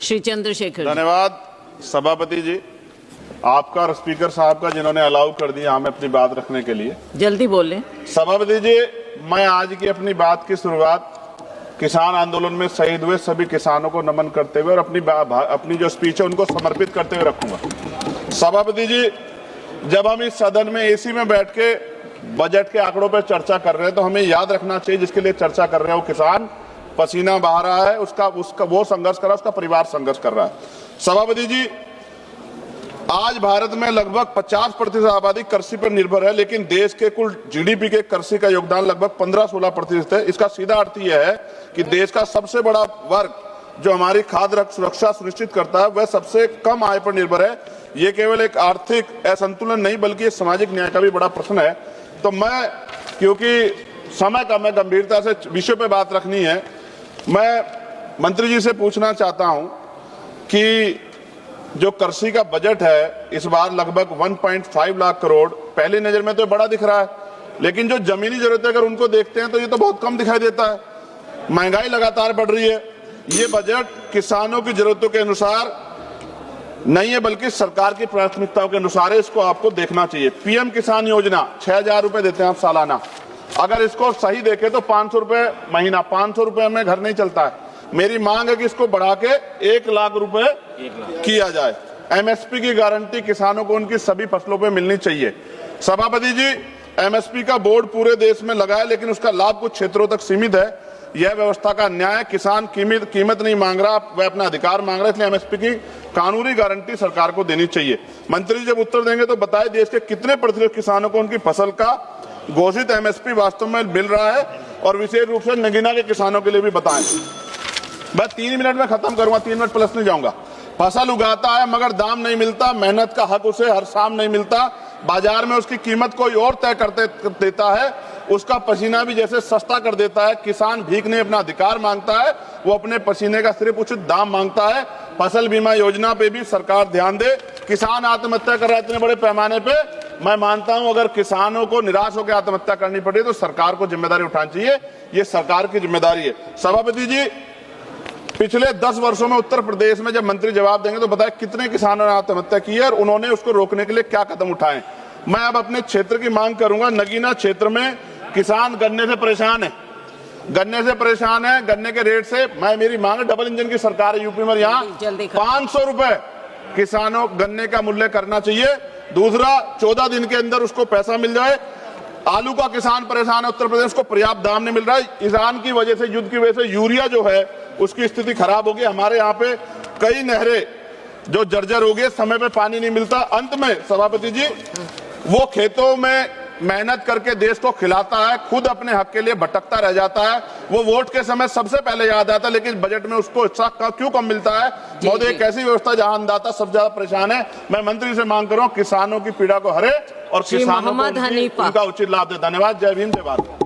श्री चंद्रशेखर। धन्यवाद सभापति जी, आपका और स्पीकर साहब का जिन्होंने अलाउ कर दिया हमें अपनी बात रखने के लिए। जल्दी बोलें। सभापति जी, मैं आज की अपनी बात की शुरुआत किसान आंदोलन में शहीद हुए सभी किसानों को नमन करते हुए और अपनी जो स्पीच है उनको समर्पित करते हुए रखूंगा। सभापति जी, जब हम इस सदन में एसी में बैठ के बजट के आंकड़ों पर चर्चा कर रहे हैं तो हमें याद रखना चाहिए जिसके लिए चर्चा कर रहे हैं वो किसान पसीना बहा रहा है, उसका वो संघर्ष कर रहा है, उसका परिवार संघर्ष कर रहा है। सभापति जी, आज भारत में लगभग 50% आबादी कृषि पर निर्भर है, लेकिन देश के कुल जीडीपी के कृषि का योगदान लगभग 15-16% है। इसका सीधा अर्थ यह है कि देश का सबसे बड़ा वर्ग जो हमारी खाद्य सुरक्षा सुनिश्चित करता है वह सबसे कम आय पर निर्भर है। ये केवल एक आर्थिक असंतुलन नहीं बल्कि सामाजिक न्याय का भी बड़ा प्रश्न है। तो मैं, क्योंकि समय का मैं गंभीरता से विषय पे बात रखनी है, मैं मंत्री जी से पूछना चाहता हूं कि जो कृषि का बजट है इस बार लगभग 1.5 लाख करोड़, पहली नजर में तो बड़ा दिख रहा है, लेकिन जो जमीनी जरूरतें अगर उनको देखते हैं तो ये तो बहुत कम दिखाई देता है। महंगाई लगातार बढ़ रही है। ये बजट किसानों की जरूरतों के अनुसार नहीं है बल्कि सरकार की प्राथमिकताओं के अनुसार है। इसको आपको देखना चाहिए। पीएम किसान योजना 6,000 रुपए देते हैं आप सालाना, अगर इसको सही देखें तो 500 रुपए महीना, 500 रुपए में घर नहीं चलता है। मेरी मांग है कि इसको बढ़ा के 1 लाख रुपए किया जाए। एमएसपी की गारंटी किसानों को उनकी सभी फसलों पे मिलनी चाहिए। सभापति जी, एमएसपी का बोर्ड पूरे देश में लगा है, लेकिन उसका लाभ कुछ क्षेत्रों तक सीमित है। यह व्यवस्था का अन्याय है। किसान कीमत नहीं मांग रहा, वह अपना अधिकार मांग रहा है, इसलिए एमएसपी की कानूनी गारंटी सरकार को देनी चाहिए। मंत्री जी जब उत्तर देंगे तो बताएं देश के कितने प्रतिशत किसानों को उनकी फसल का घोषित एमएसपी वास्तव में मिल रहा है, और विशेष रूप से नगीना के किसानों के लिए भी बताएं। मैं 3 मिनट में खत्म करूंगा, 3 मिनट प्लस नहीं जाऊंगा। फसल उगाता है मगर दाम नहीं मिलता, मेहनत का हक उसे हर शाम नहीं मिलता, बाजार में उसकी कीमत कोई और तय करते देता है, उसका पसीना भी जैसे सस्ता कर देता है। किसान भीख नहीं अपना अधिकार मांगता है, वो अपने पसीने का सिर्फ उचित दाम मांगता है। फसल बीमा योजना पे भी सरकार ध्यान दे। किसान आत्महत्या कर रहा है इतने बड़े पैमाने पे, मैं मानता हूं अगर किसानों को निराश होकर आत्महत्या करनी पड़े तो सरकार को जिम्मेदारी उठानी चाहिए। ये सरकार की जिम्मेदारी है। सभापति जी, पिछले 10 वर्षों में उत्तर प्रदेश में जब मंत्री जवाब देंगे तो बताएं कितने किसानों ने आत्महत्या की है और उन्होंने उसको रोकने के लिए क्या कदम उठाए। मैं अब अपने क्षेत्र की मांग करूंगा। नगीना क्षेत्र में किसान गन्ने से परेशान है, गन्ने के रेट से। मेरी मांग है, डबल इंजन की सरकार है यूपी में, यहाँ 500 रुपए किसानों गन्ने का मूल्य करना चाहिए। दूसरा, 14 दिन के अंदर उसको पैसा मिल जाए। आलू का किसान परेशान है, उत्तर प्रदेश को पर्याप्त दाम नहीं मिल रहा है। ईरान की वजह से, युद्ध की वजह से यूरिया जो है उसकी स्थिति खराब होगी। हमारे यहाँ पे कई नहरें जो जर्जर हो गई, समय पे पानी नहीं मिलता। अंत में सभापति जी, वो खेतों में मेहनत करके देश को खिलाता है, खुद अपने हक के लिए भटकता रह जाता है। वो वोट के समय सबसे पहले याद आता है, लेकिन बजट में उसको हिस्सा क्यों कम मिलता है? महोदय, एक ऐसी व्यवस्था जहां अन्नदाता सबसे ज्यादा परेशान है। मैं मंत्री से मांग कर रहा हूं किसानों की पीड़ा को हरे और किसानों को उनका उचित लाभ दे। धन्यवाद। जय भीम, जय भारत।